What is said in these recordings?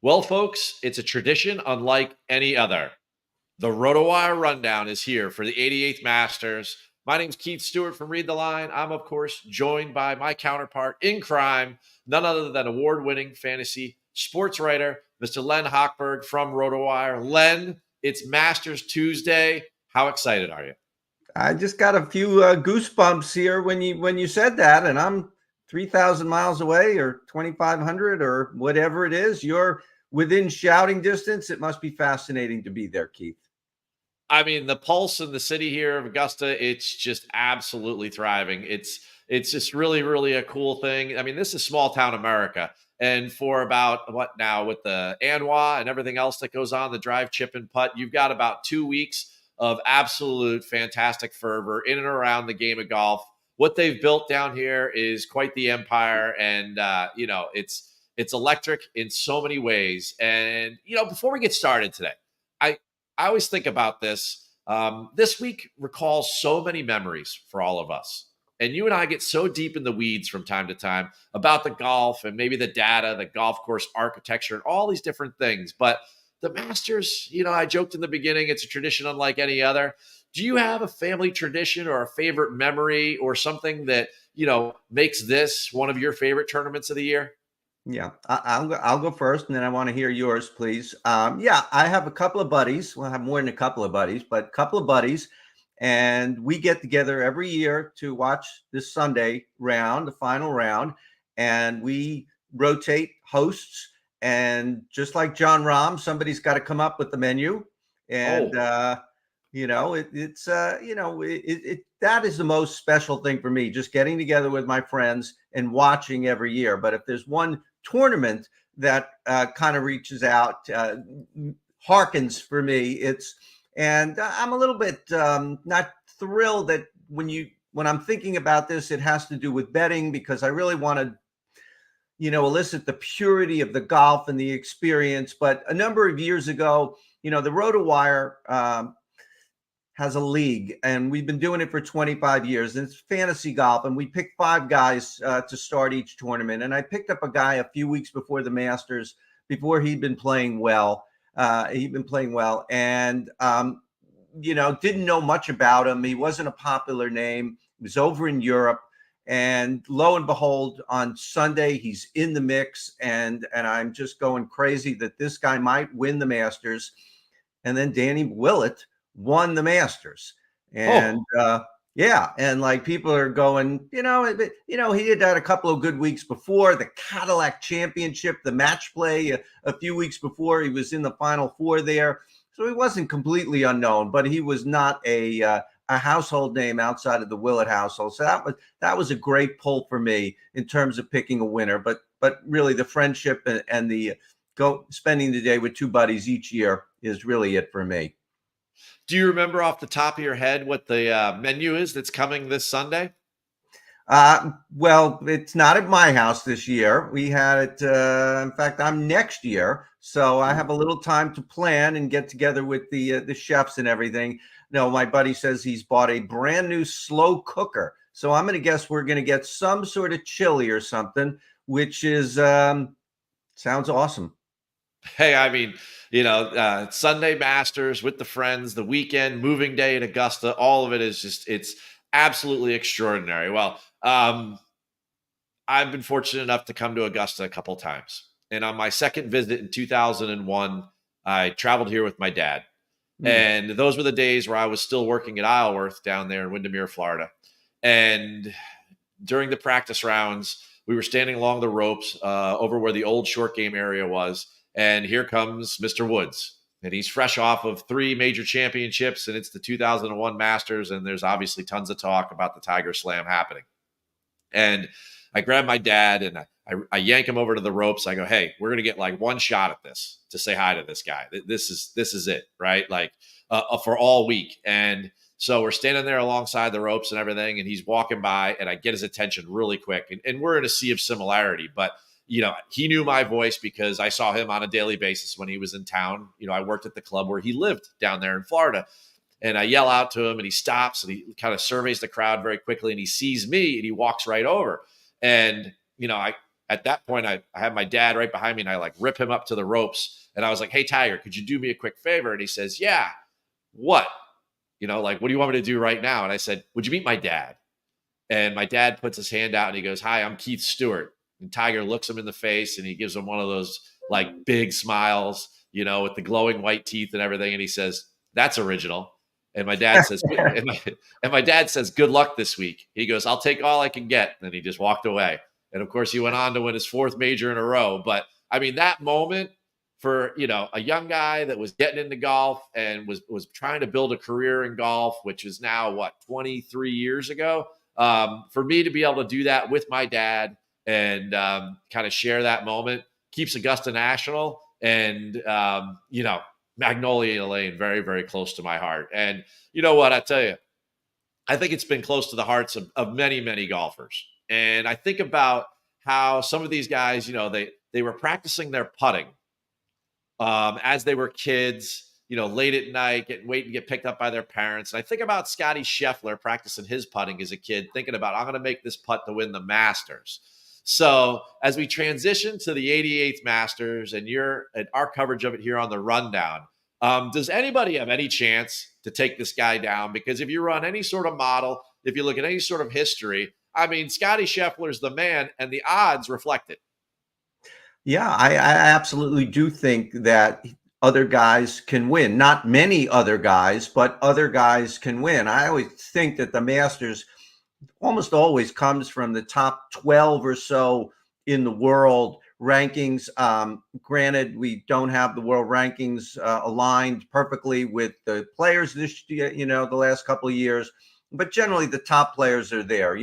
Well, folks, it's a tradition unlike any other. The RotoWire Rundown is here for the 88th Masters. My name's Keith Stewart from Read the Line. I'm, of course, joined by my counterpart in crime, none other than award-winning fantasy sports writer, Mr. Len Hochberg from RotoWire. Len, it's Masters Tuesday. How excited are you? I just got a few goosebumps here when you said that, and I'm 3,000 miles away, or 2,500, or whatever it is. You're within shouting distance. It must be fascinating to be there, Keith. I mean, the pulse in the city here of Augusta, it's just absolutely thriving. It's just really, really a cool thing. I mean, this is small town America. And for about what now with the ANWA and everything else that goes on, the drive, chip, and putt, you've got about 2 weeks of absolute fantastic fervor in and around the game of golf. What they've built down here is quite the empire. And it's electric in so many ways. And before we get started today, I always think about this. This week recalls so many memories for all of us. And you and I get so deep in the weeds from time to time about the golf and maybe the data, the golf course architecture, and all these different things. But the Masters, I joked in the beginning, it's a tradition unlike any other. Do you have a family tradition or a favorite memory or something that, makes this one of your favorite tournaments of the year? Yeah, I'll go first, and then I want to hear yours, please. Yeah, I have a couple of buddies. Well, I have more than a couple of buddies, but a couple of buddies, and we get together every year to watch this Sunday round, the final round, and we rotate hosts. And just like John Rahm, somebody's got to come up with the menu, and Oh, that is the most special thing for me, just getting together with my friends and watching every year. But if there's one tournament that kind of reaches out, harkens for me, and I'm a little bit not thrilled that when I'm thinking about this, it has to do with betting, because I really want to elicit the purity of the golf and the experience. But a number of years ago, the RotoWire has a league, and we've been doing it for 25 years. And it's fantasy golf, and we pick 5 guys to start each tournament. And I picked up a guy a few weeks before the Masters, before he'd been playing well. And didn't know much about him. He wasn't a popular name. He was over in Europe. And lo and behold, on Sunday, he's in the mix, and I'm just going crazy that this guy might win the Masters. And then Danny Willett won the Masters, and oh, yeah, and like people are going, he had had a couple of good weeks before the Cadillac Championship, the match play a few weeks before. He was in the Final Four there, so he wasn't completely unknown, but he was not a household name outside of the Willett household. So that was a great pull for me in terms of picking a winner. But really, the friendship and the spending the day with 2 buddies each year is really it for me. do you remember off the top of your head what the menu is that's coming this Sunday? Well, it's not at my house this year. We had it. In fact, I'm next year, so I have a little time to plan and get together with the chefs and everything. No, my buddy says he's bought a brand new slow cooker, so I'm going to guess we're going to get some sort of chili or something, which is sounds awesome. Hey, I mean, Sunday Masters with the friends, the weekend, moving day in Augusta, all of it is it's absolutely extraordinary. Well, I've been fortunate enough to come to Augusta a couple times. And on my second visit in 2001, I traveled here with my dad. Mm. And those were the days where I was still working at Isleworth down there in Windermere, Florida. And during the practice rounds, we were standing along the ropes over where the old short game area was. And here comes Mr. Woods. And he's fresh off of 3 major championships, and it's the 2001 Masters. And there's obviously tons of talk about the Tiger Slam happening. And I grab my dad and I yank him over to the ropes. I go, hey, we're going to get like one shot at this to say hi to this guy. This is it, right? Like for all week. And so we're standing there alongside the ropes and everything, and he's walking by, and I get his attention really quick. And we're in a sea of similarity, but he knew my voice because I saw him on a daily basis when he was in town. I worked at the club where he lived down there in Florida. And I yell out to him, and he stops, and he kind of surveys the crowd very quickly, and he sees me, and he walks right over. And I at that point, I had my dad right behind me, and I like rip him up to the ropes. And I was like, "Hey, Tiger, could you do me a quick favor?" And he says, "Yeah, what? Like, what do you want me to do right now?" And I said, "Would you meet my dad?" And my dad puts his hand out and he goes, "Hi, I'm Keith Stewart." And Tiger looks him in the face and he gives him one of those like big smiles, with the glowing white teeth and everything. And he says, "That's original." And my dad says, and my dad says, "Good luck this week." He goes, "I'll take all I can get." And he just walked away. And of course, he went on to win his 4th major in a row. But I mean, that moment for, a young guy that was getting into golf and was trying to build a career in golf, which is now 23 years ago. For me to be able to do that with my dad and kind of share that moment keeps Augusta National and, Magnolia Lane very, very close to my heart. And you know what? I tell you, I think it's been close to the hearts of many, many golfers. And I think about how some of these guys, they were practicing their putting as they were kids, late at night, waiting to get picked up by their parents. And I think about Scotty Scheffler practicing his putting as a kid, thinking about, I'm going to make this putt to win the Masters. So as we transition to the 88th Masters and our coverage of it here on the Rundown, does anybody have any chance to take this guy down? Because if you run any sort of model, if you look at any sort of history, I mean, Scotty Scheffler's the man, and the odds reflect it. Yeah, I absolutely do think that other guys can win. Not many other guys, but other guys can win. I always think that the Masters almost always comes from the top 12 or so in the world rankings. Granted, we don't have the world rankings aligned perfectly with the players this year, the last couple of years, but generally the top players are there.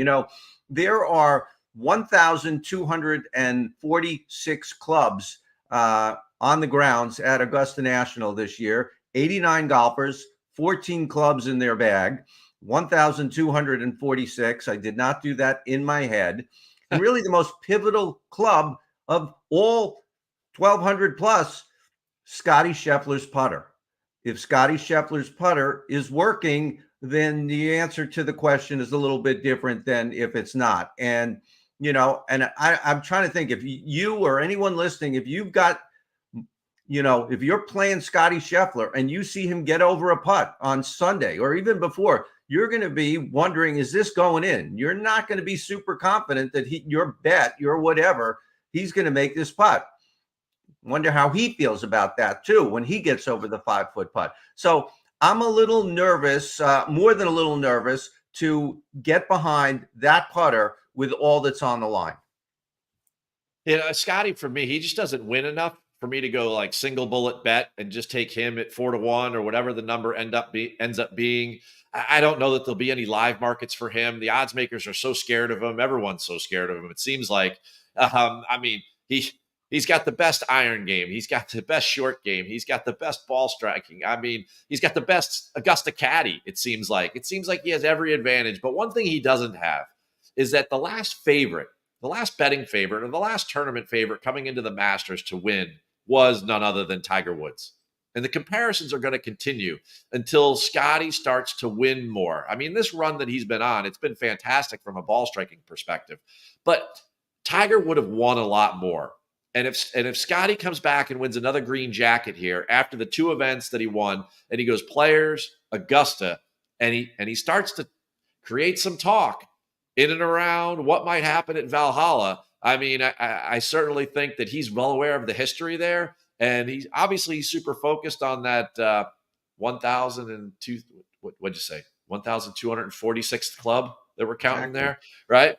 There are 1,246 clubs on the grounds at Augusta National this year, 89 golfers, 14 clubs in their bag, 1,246. I did not do that in my head. And really the most pivotal club of all 1,200 plus, Scotty Scheffler's putter. If Scotty Scheffler's putter is working, then the answer to the question is a little bit different than if it's not. And I'm trying to think, if you or anyone listening, if you've got, if you're playing Scotty Scheffler and you see him get over a putt on Sunday or even before, you're going to be wondering, is this going in? You're not going to be super confident that your whatever, he's going to make this putt. Wonder how he feels about that too when he gets over the 5-foot putt. So I'm a little nervous, more than a little nervous, to get behind that putter with all that's on the line. Scotty, for me, he just doesn't win enough for me to go like single bullet bet and just take him at 4-1 or whatever the number ends up being. I don't know that there'll be any live markets for him. The odds makers are so scared of him. Everyone's so scared of him. It seems like, he's got the best iron game. He's got the best short game. He's got the best ball striking. He's got the best Augusta caddy. It seems like he has every advantage. But one thing he doesn't have is that the last betting favorite, or the last tournament favorite coming into the Masters to win was none other than Tiger Woods. And the comparisons are going to continue until Scotty starts to win more. I mean, this run that he's been on, it's been fantastic from a ball striking perspective. But Tiger would have won a lot more. And if Scotty comes back and wins another green jacket here after the 2 events that he won, and he goes Players, Augusta, and he starts to create some talk in and around what might happen at Valhalla. I certainly think that he's well aware of the history there, and he's obviously super focused on that 1,002. What'd you say? 1,246th club that we're counting there, right?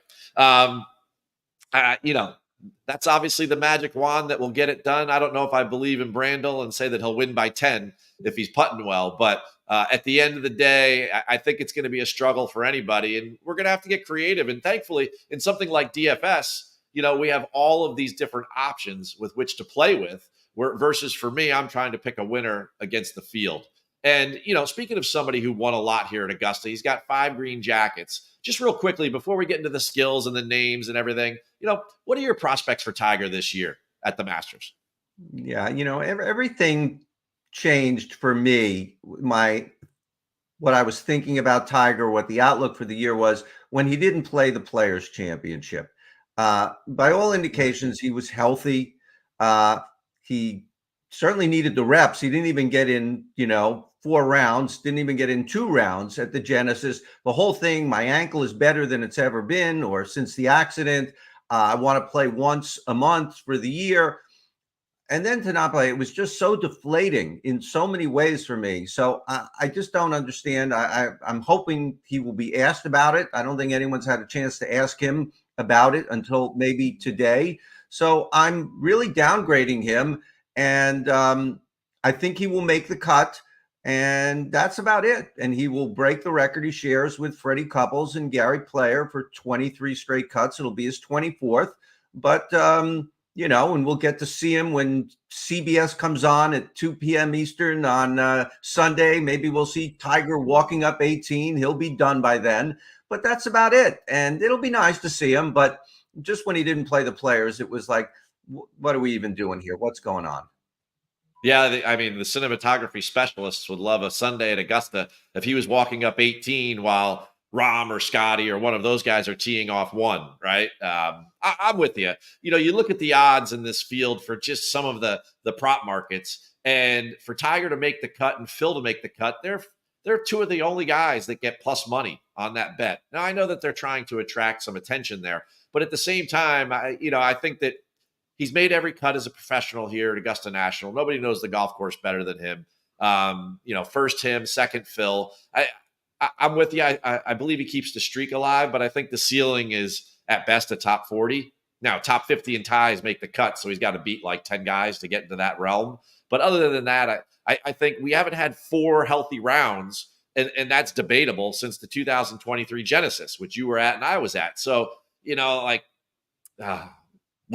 That's obviously the magic wand that will get it done. I don't know if I believe in Brandel and say that he'll win by 10 if he's putting well, but at the end of the day, I think it's going to be a struggle for anybody, and we're going to have to get creative. And thankfully, in something like DFS, we have all of these different options with which to play with, versus for me, I'm trying to pick a winner against the field. And, speaking of somebody who won a lot here at Augusta, he's got 5 green jackets. Just real quickly, before we get into the skills and the names and everything, what are your prospects for Tiger this year at the Masters? Yeah, everything changed for me. What I was thinking about Tiger, what the outlook for the year was when he didn't play the Players Championship. By all indications, he was healthy. He certainly needed the reps. He didn't even get in, 4 rounds, didn't even get in 2 rounds at the Genesis. The whole thing, my ankle is better than it's ever been or since the accident. I want to play once a month for the year. And then to not play, it was just so deflating in so many ways for me. So I just don't understand. I'm hoping he will be asked about it. I don't think anyone's had a chance to ask him about it until maybe today. So I'm really downgrading him, and I think he will make the cut, and that's about it. And he will break the record he shares with Freddie Couples and Gary Player for 23 straight cuts. It'll be his 24th, but and we'll get to see him when CBS comes on at 2 p.m. Eastern on Sunday. Maybe we'll see Tiger walking up 18. He'll be done by then, but that's about it. And it'll be nice to see him. But just when he didn't play the Players, it was like, what are we even doing here? What's going on? Yeah, the cinematography specialists would love a Sunday at Augusta if he was walking up 18 while Rahm or Scotty or one of those guys are teeing off 1, right? I'm with you. You look at the odds in this field for just some of the prop markets, and for Tiger to make the cut and Phil to make the cut, they're 2 of the only guys that get plus money on that bet. Now, I know that they're trying to attract some attention there, but at the same time, I think that he's made every cut as a professional here at Augusta National. Nobody knows the golf course better than him. First him, second Phil. I'm with you. I believe he keeps the streak alive, but I think the ceiling is at best a top 40. Now, top 50 and ties make the cut, so he's got to beat like 10 guys to get into that realm. But other than that, I think we haven't had 4 healthy rounds, and that's debatable since the 2023 Genesis, which you were at and I was at. So, we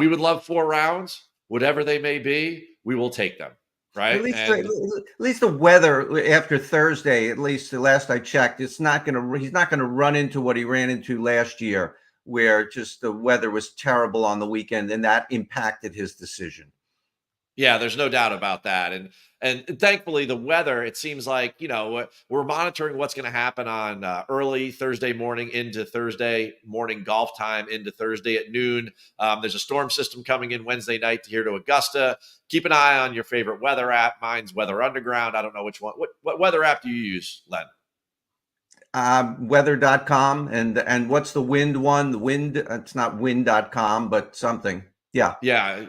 would love 4 rounds, whatever they may be. We will take them. Right. At least the weather after Thursday, at least the last I checked, he's not going to run into what he ran into last year, where just the weather was terrible on the weekend, and that impacted his decision. Yeah, there's no doubt about that. And thankfully, the weather, it seems like, we're monitoring what's going to happen on early Thursday morning into Thursday morning golf time into Thursday at noon. There's a storm system coming in Wednesday night here to Augusta. Keep an eye on your favorite weather app. Mine's Weather Underground. I don't know which one. What weather app do you use, Len? Weather.com. And what's the wind one? The wind, it's not wind.com, but something. Yeah. Yeah.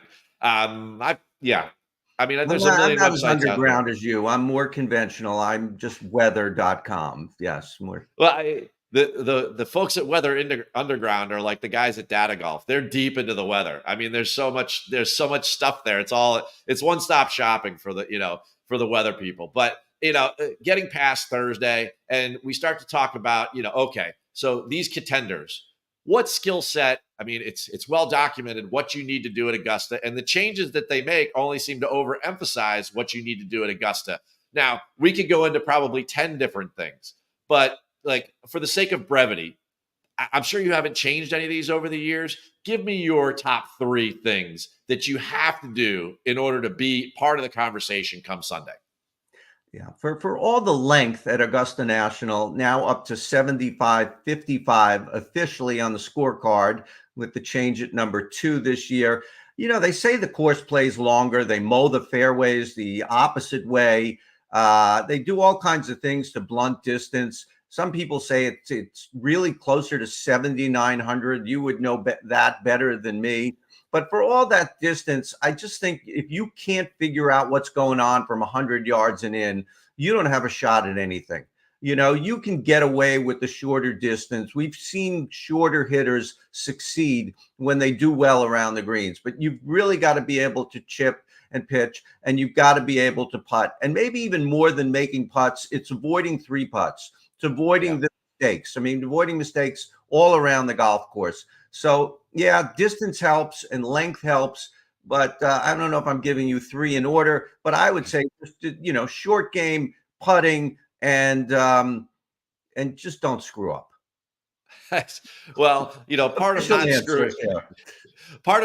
There's I'm a million not as websites underground as you. I'm more conventional. I'm just weather.com. Yes. Well, the folks at Weather Underground are like the guys at Data Golf. They're deep into the weather. There's so much stuff there. It's one-stop shopping for the weather people. But, getting past Thursday and we start to talk about, okay, so these contenders, what skill set? It's well documented what you need to do at Augusta, and the changes that they make only seem to overemphasize what you need to do at Augusta. Now, we could go into probably 10 different things, but for the sake of brevity, I'm sure you haven't changed any of these over the years. Give me your top 3 things that you have to do in order to be part of the conversation come Sunday. Yeah, for all the length at Augusta National, now up to 75-55 officially on the scorecard with the change at number 2 this year. They say the course plays longer. They mow the fairways the opposite way. They do all kinds of things to blunt distance. Some people say it's really closer to 7,900. You would know that better than me. But for all that distance, I just think if you can't figure out what's going on from 100 yards and in, you don't have a shot at anything. You can get away with the shorter distance. We've seen shorter hitters succeed when they do well around the greens, but you've really got to be able to chip and pitch, and you've got to be able to putt. And maybe even more than making putts, it's avoiding 3 putts. It's avoiding the mistakes. Avoiding mistakes all around the golf course. So, yeah, distance helps and length helps, but I don't know if I'm giving you 3 in order, but I would say, short game, putting, and just don't screw up. Well, part of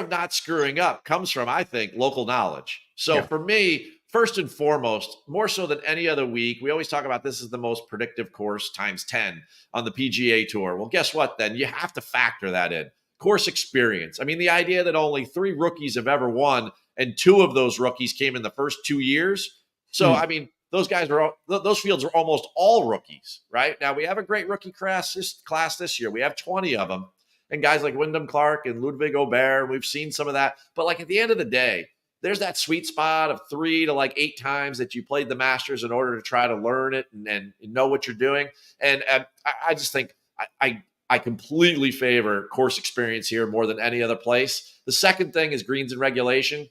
not screwing up comes from, I think, local knowledge. So for me, first and foremost, more so than any other week, we always talk about this is the most predictive course times 10 on the PGA Tour. Well, guess what then? You have to factor that in. course experience. I mean, the idea that only 3 rookies have ever won, and 2 of those rookies came in the first 2 years. So, I mean, those fields are almost all rookies, right? Now we have a great rookie class this year. We have 20 of them, and guys like Wyndham Clark and Ludwig Aubert. We've seen some of that, but like at the end of the day, there's that sweet spot of 3 to like 8 times that you played the Masters in order to try to learn it and know what you're doing. And I just think I completely favor course experience here more than any other place. The second thing is greens and regulation.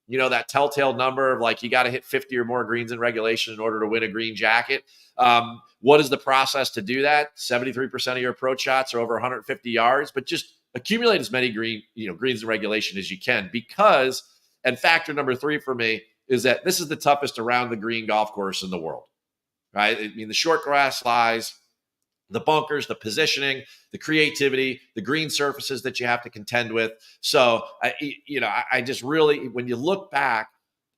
You know, that telltale number of like, you got to hit 50 or more greens in regulation in order to win a green jacket. What is the process to do that? 73% of your approach shots are over 150 yards, but just accumulate as many greens in regulation as you can, because, and factor number 3 for me is that this is the toughest around the green golf course in the world, right? I mean, the short grass lies, the bunkers, the positioning, the creativity, the green surfaces that you have to contend with. So, I just really, when you look back,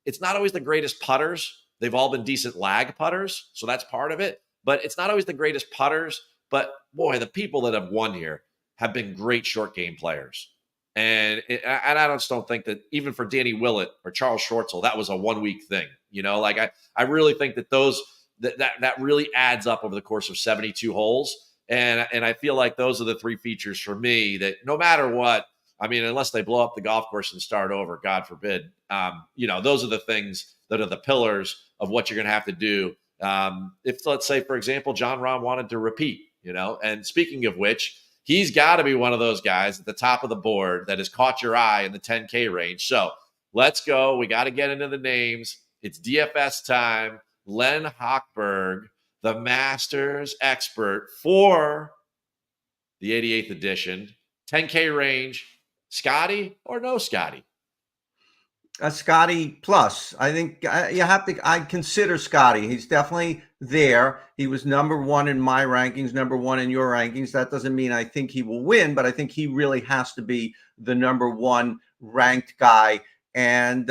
it's not always the greatest putters. They've all been decent lag putters, so that's part of it. But it's not always the greatest putters. But boy, the people that have won here have been great short game players. And I just don't think that even for Danny Willett or Charles Schwartzel, that was a 1 week thing. Like I really think that that really adds up over the course of 72 holes. And I feel like those are the 3 features for me that no matter what, I mean, unless they blow up the golf course and start over, God forbid, those are the things that are the pillars of what you're going to have to do. If, let's say, for example, Jon Rahm wanted to repeat, and speaking of which, he's got to be one of those guys at the top of the board that has caught your eye in the 10K range. So let's go. We got to get into the names. It's DFS time. Len Hochberg, the Masters expert for the 88th edition, 10K range. Scotty or no Scotty? Scotty plus. I think I consider Scotty. He's definitely there. He was number 1 in my rankings, number 1 in your rankings. That doesn't mean I think he will win, but I think he really has to be the number 1 ranked guy. And,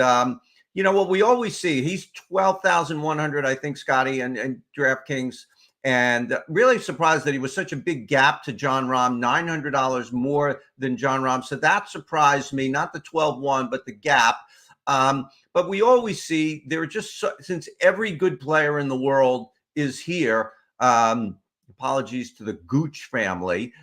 what we always see, he's 12,100, I think, Scotty, and DraftKings. And really surprised that he was such a big gap to Jon Rahm, $900 more than Jon Rahm. So that surprised me, not the 12-1, but the gap. But we always see there are just, since every good player in the world is here, apologies to the Gooch family,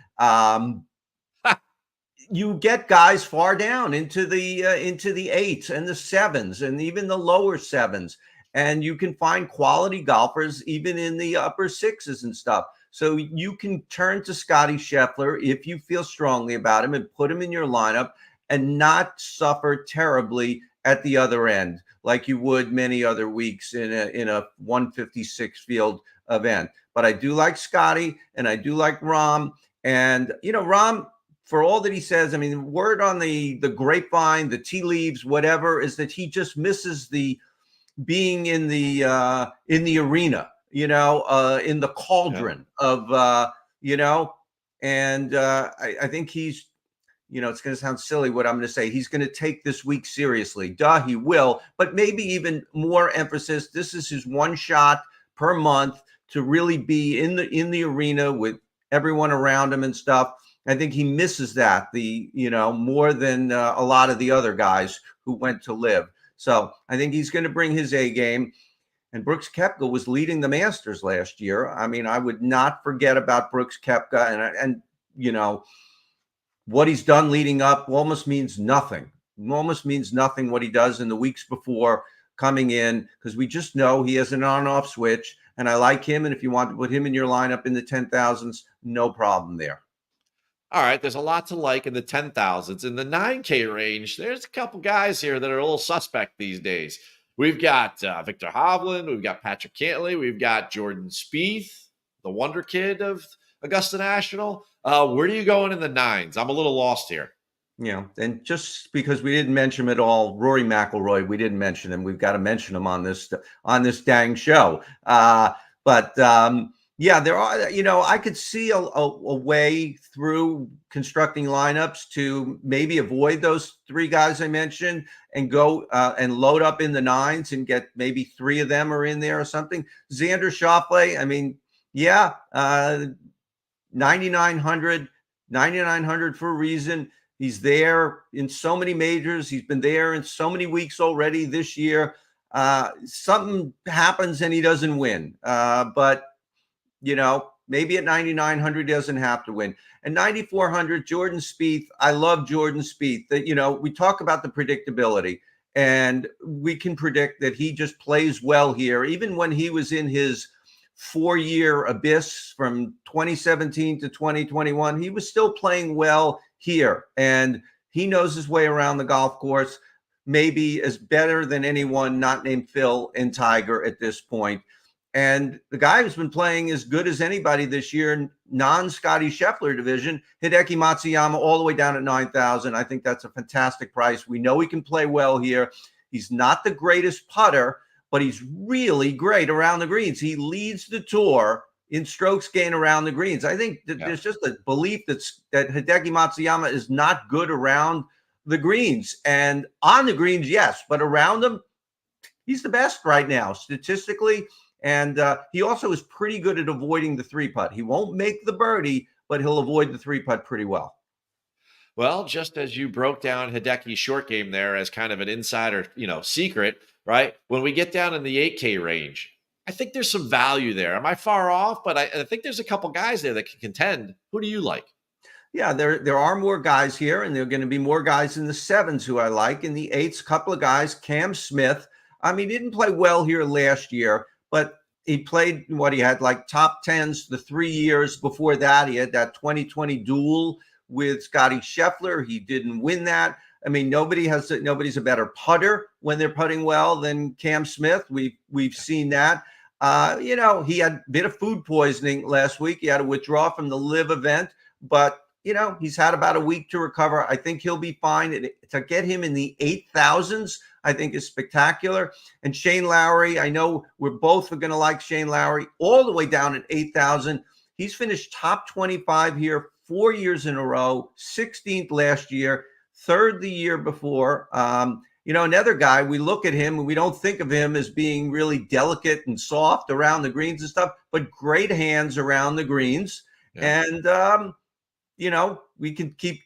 you get guys far down into the 8s and the 7s and even the lower 7s. And you can find quality golfers even in the upper 6s and stuff. So you can turn to Scotty Scheffler if you feel strongly about him and put him in your lineup and not suffer terribly at the other end like you would many other weeks in a 156 field event. But I do like Scotty and I do like Rahm. And, Rahm, for all that he says, I mean, word on the grapevine, the tea leaves, whatever, is that he just misses the being in the arena, in the cauldron of, and I think he's, it's going to sound silly what I'm going to say. He's going to take this week seriously. Duh, he will. But maybe even more emphasis. This is his 1 shot per month to really be in the arena with everyone around him and stuff. I think he misses that more than a lot of the other guys who went to live. So I think he's going to bring his A game. And Brooks Koepka was leading the Masters last year. I mean, I would not forget about Brooks Koepka, and what he's done leading up almost means nothing. Almost means nothing what he does in the weeks before coming in, because we just know he has an on-off switch, and I like him. And if you want to put him in your lineup in the 10,000s, no problem there. All right, there's a lot to like in the 10,000s. In the 9K range, there's a couple guys here that are a little suspect these days. We've got Victor Hovland, we've got Patrick Cantlay, we've got Jordan Spieth, the wonder kid of Augusta National. Where are you going in the 9s? I'm a little lost here. And just because we didn't mention him at all, Rory McIlroy, we didn't mention him. We've got to mention him on this dang show. Yeah, there are, I could see a way through constructing lineups to maybe avoid those 3 guys I mentioned and go and load up in the 9s and get maybe 3 of them are in there or something. Xander Schauffele, I mean, 9,900 for a reason. He's there in so many majors. He's been there in so many weeks already this year. Something happens and he doesn't win. But maybe at 9,900 doesn't have to win. And 9,400, Jordan Spieth. I love Jordan Spieth. That we talk about the predictability, and we can predict that he just plays well here. Even when he was in his 4-year abyss from 2017 to 2021, he was still playing well here, and he knows his way around the golf course. Maybe is better than anyone not named Phil and Tiger at this point. And the guy who's been playing as good as anybody this year, non-Scotty Scheffler division, Hideki Matsuyama, all the way down at 9,000. I think that's a fantastic price. We know he can play well here. He's not the greatest putter, but he's really great around the greens. He leads the tour in strokes gained around the greens. I think that there's just a belief that Hideki Matsuyama is not good around the greens. And on the greens, yes, but around them, he's the best right now, statistically. And he also is pretty good at avoiding the 3-putt. He won't make the birdie, but he'll avoid the 3-putt pretty well. Well, just as you broke down Hideki's short game there as kind of an insider, secret, right? When we get down in the 8K range, I think there's some value there. Am I far off? But I think there's a couple guys there that can contend. Who do you like? Yeah, there are more guys here, and there are going to be more guys in the 7s who I like. In the 8s, a couple of guys. Cam Smith. He didn't play well here last year, but he played he had like top 10s the 3 years before that. He had that 2020 duel with Scotty Scheffler. He didn't win that. Nobody's a better putter when they're putting well than Cam Smith. We've seen that. He had a bit of food poisoning last week. He had to withdraw from the live event, but he's had about a week to recover. I think he'll be fine. To get him in the 8,000s, I think is spectacular. And Shane Lowry, I know we're both going to like Shane Lowry, all the way down at 8,000. He's finished top 25 here 4 years in a row, 16th last year, 3rd the year before. Another guy, we look at him and we don't think of him as being really delicate and soft around the greens and stuff, but great hands around the greens. Yeah. And, we can keep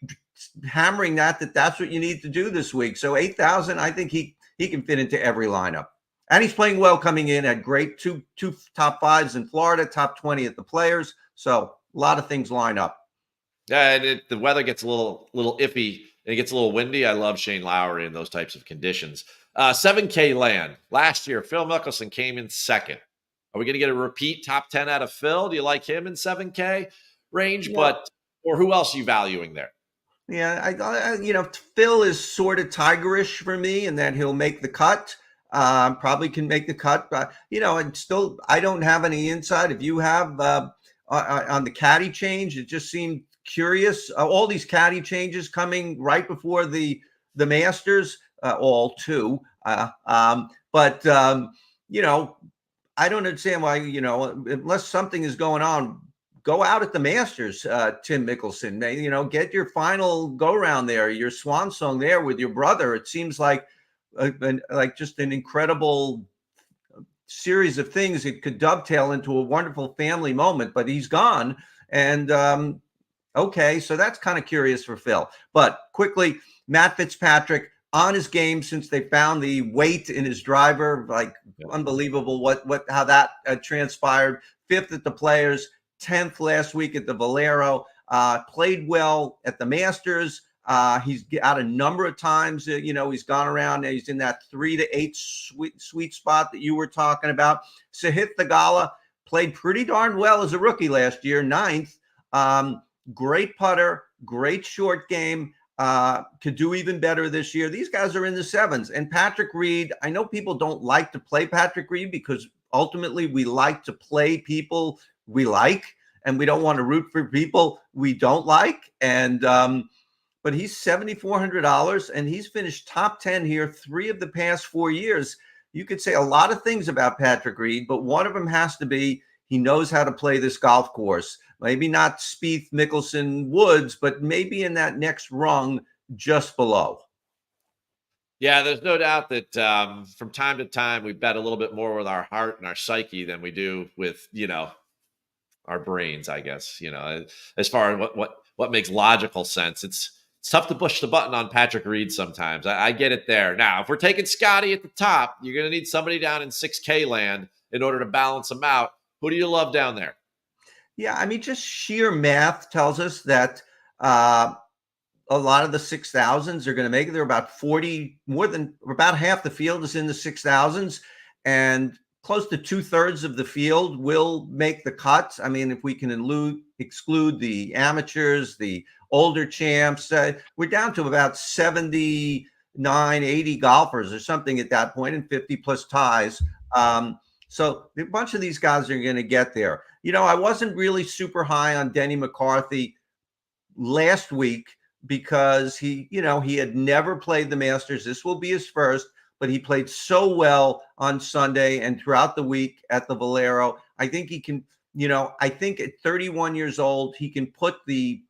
hammering that's what you need to do this week. So 8,000, I think he can fit into every lineup. And he's playing well coming in, at great two top 5s in Florida, top 20 at the Players. So a lot of things line up. Yeah, and the weather gets a little iffy and it gets a little windy. I love Shane Lowry in those types of conditions. 7K land. Last year, Phil Mickelson came in 2nd. Are we going to get a repeat top 10 out of Phil? Do you like him in 7K range? Yeah. Or who else are you valuing there? Yeah, Phil is sort of Tigerish for me in that he'll make the cut. Probably can make the cut, but I don't have any insight. If you have on the caddy change, it just seemed curious. All these caddy changes coming right before the Masters, all 2. But I don't understand why. Unless something is going on, go out at the Masters, Tim Mickelson. Get your final go round there, your swan song there with your brother. It seems like just an incredible series of things. It could dovetail into a wonderful family moment, but he's gone. And okay, so that's kind of curious for Phil. But quickly, Matt Fitzpatrick on his game since they found the weight in his driver. Unbelievable how that transpired. 5th at the Players, 10th last week at the Valero. Played well at the Masters. He's out a number of times. He's gone around. He's in that 3 to 8 sweet spot that you were talking about. Sahith Theegala played pretty darn well as a rookie last year, 9th. Great putter, great short game. Could do even better this year. These guys are in the 7s. And Patrick Reed, I know people don't like to play Patrick Reed because ultimately we like to play people we like, and we don't want to root for people we don't like. And but he's $7,400, and he's finished top 10 here 3 of the past 4 years. You could say a lot of things about Patrick Reed, but one of them has to be he knows how to play this golf course. Maybe not Spieth, Mickelson, Woods, but maybe in that next rung just below. Yeah, there's no doubt that from time to time we bet a little bit more with our heart and our psyche than we do with our brains, I guess. As far as what makes logical sense. It's tough to push the button on Patrick Reed sometimes. I get it there. Now, if we're taking Scotty at the top, you're going to need somebody down in 6K land in order to balance them out. Who do you love down there? Yeah, I mean, just sheer math tells us that uh, a lot of the 6,000s are going to make it. They're about 40, more than about half the field is in the 6,000s, and close to 2/3 of the field will make the cut. I mean, if we can exclude the amateurs, the older champs, we're down to about 79, 80 golfers or something at that point, and 50 plus ties. So a bunch of these guys are going to get there. I wasn't really super high on Denny McCarthy last week because he had never played the Masters. This will be his first, but he played so well on Sunday and throughout the week at the Valero. I think he can, I think at 31 years old, he can put the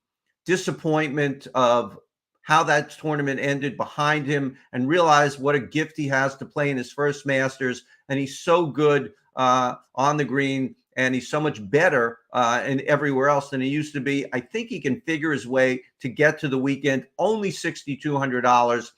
disappointment of how that tournament ended behind him and realize what a gift he has to play in his first Masters. And he's so good on the green, and he's so much better and everywhere else than he used to be. I think he can figure his way to get to the weekend. Only $6,200.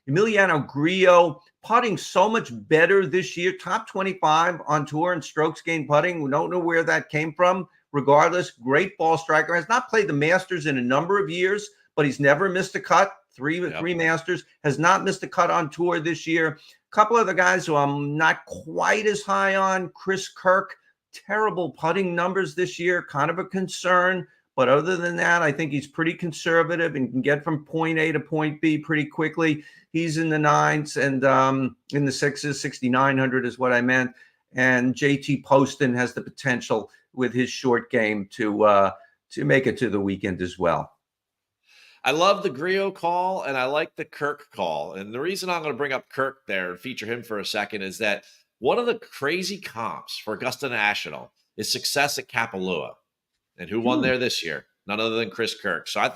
Emiliano Grillo putting so much better this year. Top 25 on tour in strokes gained putting. We don't know where that came from. Regardless, great ball striker. Has not played the Masters in a number of years, but he's never missed a cut. Three Masters. Has not missed a cut on tour this year. A couple other guys who I'm not quite as high on. Chris Kirk. Terrible putting numbers this year, kind of a concern. But other than that, I think he's pretty conservative and can get from point A to point B pretty quickly. He's in the nines and in the sixes. 6,900 is what I meant. And JT Poston has the potential with his short game to make it to the weekend as well. I love the Grillo call, and I like the Kirk call. And the reason I'm going to bring up Kirk there and feature him for a second is that one of the crazy comps for Augusta National is success at Kapalua. And who won there this year? None other than Chris Kirk. So I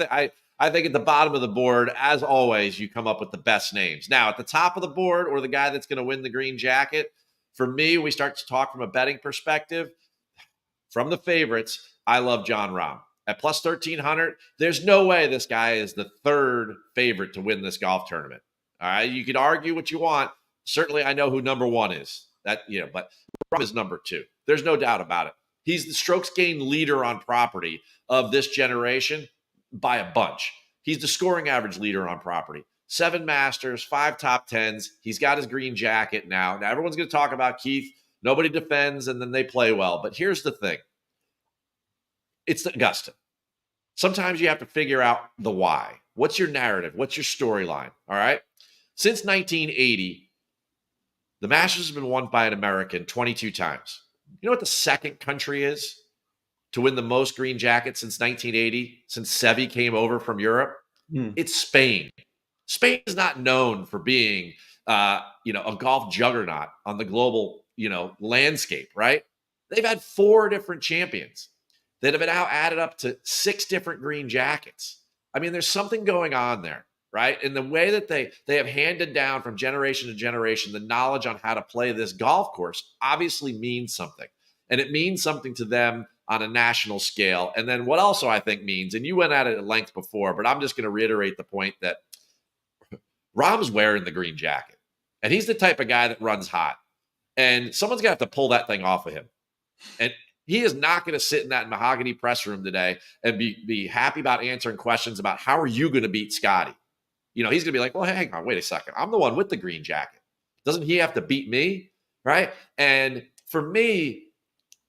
think at the bottom of the board, as always, you come up with the best names. Now, at the top of the board, or the guy that's going to win the green jacket, for me, we start to talk from a betting perspective. From the favorites, I love Jon Rahm. At plus 1,300, there's no way this guy is the third favorite to win this golf tournament. All right, you can argue what you want. Certainly, I know who number one is. But Rahm is number two. There's no doubt about it. He's the strokes gained leader on property of this generation by a bunch. He's the scoring average leader on property. 7 Masters, 5 top 10s. He's got his green jacket now. Now, everyone's going to talk about Keith. Nobody defends, and then they play well. But here's the thing. It's Augusta. Sometimes you have to figure out the why. What's your narrative? What's your storyline? All right? Since 1980, the Masters has been won by an American 22 times. You know what the second country is to win the most green jackets since 1980, since Seve came over from Europe? It's Spain. Spain is not known for being, a golf juggernaut on the global, landscape, right? They've had 4 different champions that have now added up to 6 different green jackets. I mean, there's something going on there, right? And the way that they have handed down from generation to generation the knowledge on how to play this golf course obviously means something. And it means something to them on a national scale. And then what also I think means, and you went at it at length before, but I'm just going to reiterate the point that Rahm's wearing the green jacket. And he's the type of guy that runs hot. And someone's going to have to pull that thing off of him. And he is not going to sit in that mahogany press room today and be happy about answering questions about how are you going to beat Scotty. He's going to be like, well, hang on, wait a second. I'm the one with the green jacket. Doesn't he have to beat me? Right. And for me,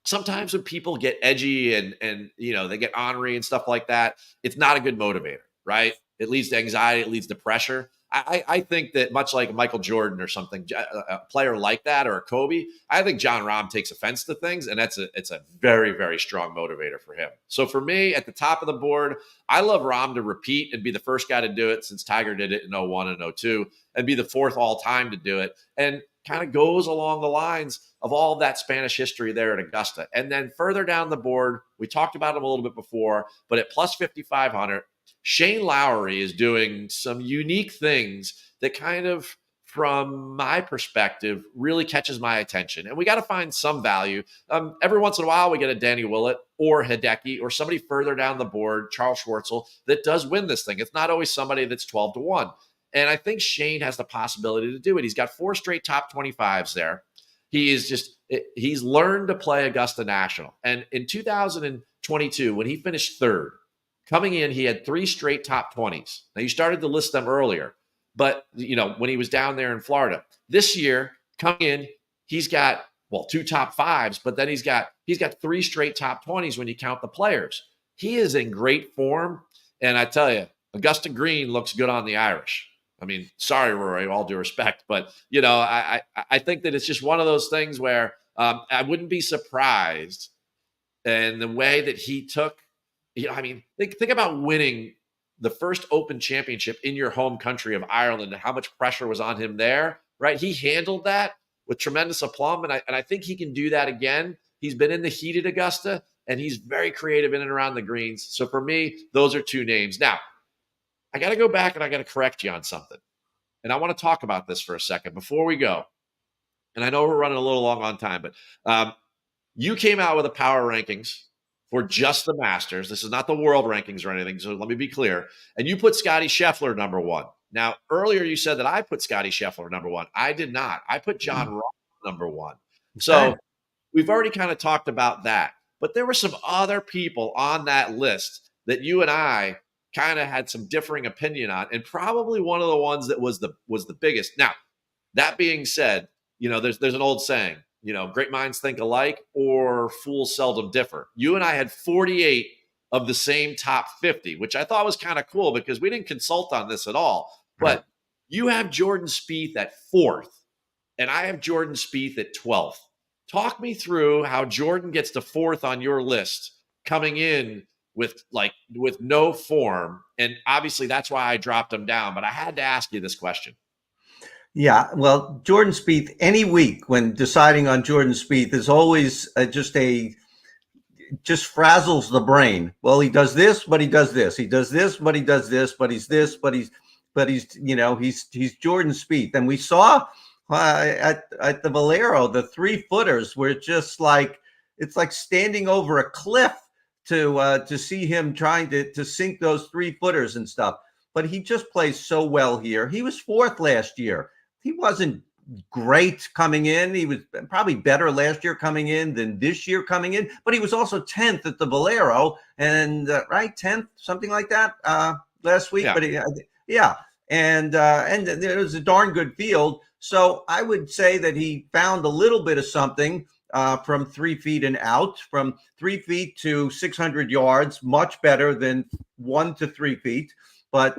sometimes when people get edgy and they get ornery and stuff like that, it's not a good motivator. Right. It leads to anxiety. It leads to pressure. I think that much like Michael Jordan or something, a player like that, or a Kobe, I think Jon Rahm takes offense to things, and it's a very, very strong motivator for him. So for me, at the top of the board, I love Rahm to repeat and be the first guy to do it since Tiger did it in 01 and 02, and be the 4th all-time to do it, and kind of goes along the lines of all of that Spanish history there at Augusta. And then further down the board, we talked about him a little bit before, but at plus 5,500, Shane Lowry is doing some unique things that kind of from my perspective, really catches my attention. And we got to find some value. Every once in a while, we get a Danny Willett or Hideki or somebody further down the board, Charles Schwartzel, that does win this thing. It's not always somebody that's 12-1. And I think Shane has the possibility to do it. He's got 4 straight top 25s there. He's learned to play Augusta National. And in 2022, when he finished third, coming in, he had 3 straight top 20s. Now, you started to list them earlier, but, when he was down there in Florida. This year, coming in, he's got, 2 top 5s, but then he's got 3 straight top 20s when you count the players. He is in great form, and I tell you, Augusta Green looks good on the Irish. I mean, sorry, Rory, all due respect, but, I think that it's just one of those things where I wouldn't be surprised in the way that he took. Think about winning the first Open Championship in your home country of Ireland and how much pressure was on him there, right? He handled that with tremendous aplomb, and I think he can do that again. He's been in the heated Augusta, and he's very creative in and around the greens. So for me, those are 2 names. Now, I got to go back and I got to correct you on something. And I want to talk about this for a second before we go. And I know we're running a little long on time, but you came out with the power rankings for just the Masters. This is not the world rankings or anything, so let me be clear. And you put Scotty Scheffler number 1. Now, earlier you said that I put Scotty Scheffler number 1. I did not. I put John Rahm number 1. So we've already kind of talked about that. But there were some other people on that list that you and I kind of had some differing opinion on, and probably one of the ones that was the biggest. Now, that being said, there's an old saying, great minds think alike or fools seldom differ. You and I had 48 of the same top 50, which I thought was kind of cool because we didn't consult on this at all. But you have Jordan Spieth at 4th, and I have Jordan Spieth at 12th. Talk me through how Jordan gets to 4th on your list coming in with no form. And obviously that's why I dropped him down, but I had to ask you this question. Yeah, well, Jordan Spieth, any week when deciding on Jordan Spieth is always just frazzles the brain. Well, he does this, but he does this. He does this, but he does this, but he's this, but he's he's Jordan Spieth. And we saw at the Valero, the 3-footers were just it's like standing over a cliff to see him trying to sink those 3-footers and stuff. But he just plays so well here. He was 4th last year. He wasn't great coming in. He was probably better last year coming in than this year coming in, but he was also 10th at the Valero and 10th, something like that last week. Yeah. But and it was a darn good field. So I would say that he found a little bit of something from 3 feet and out, from 3 feet to 600 yards, much better than 1 to 3 feet. But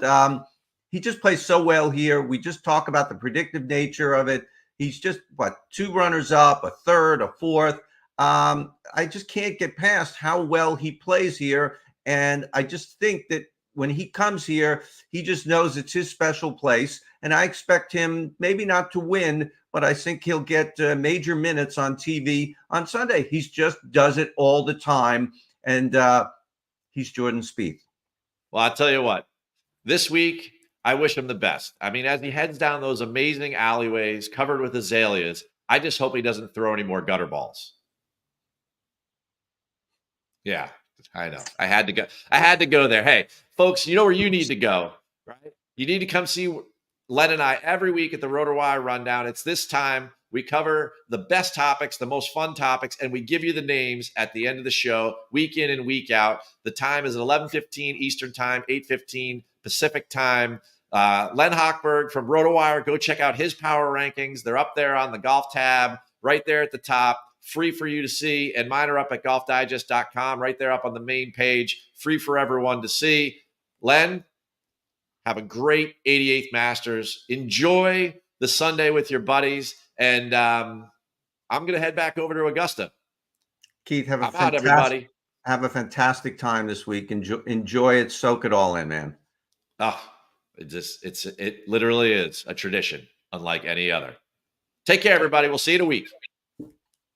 he just plays so well here. We just talk about the predictive nature of it. He's just, 2 runners up, a 3rd, a 4th. I just can't get past how well he plays here. And I just think that when he comes here, he just knows it's his special place. And I expect him maybe not to win, but I think he'll get major minutes on TV on Sunday. He just does it all the time. And he's Jordan Spieth. Well, I'll tell you what. This week, I wish him the best. I mean, as he heads down those amazing alleyways covered with azaleas, I just hope he doesn't throw any more gutter balls. Yeah, I know. I had to go there. Hey, folks, you know where you need to go, right? You need to come see Len and I every week at the RotoWire Rundown. It's this time. We cover the best topics, the most fun topics, and we give you the names at the end of the show, week in and week out. The time is 11:15 Eastern Time, 8:15 Pacific Time. Len Hochberg from RotoWire, go check out his power rankings. They're up there on the golf tab, right there at the top, free for you to see. And mine are up at golfdigest.com, right there up on the main page, free for everyone to see. Len, have a great 88th Masters. Enjoy the Sunday with your buddies. And I'm going to head back over to Augusta. Keith, have a fantastic time this week. Enjoy it. Soak it all in, man. Oh, it literally is a tradition unlike any other. Take care, everybody. We'll see you in a week.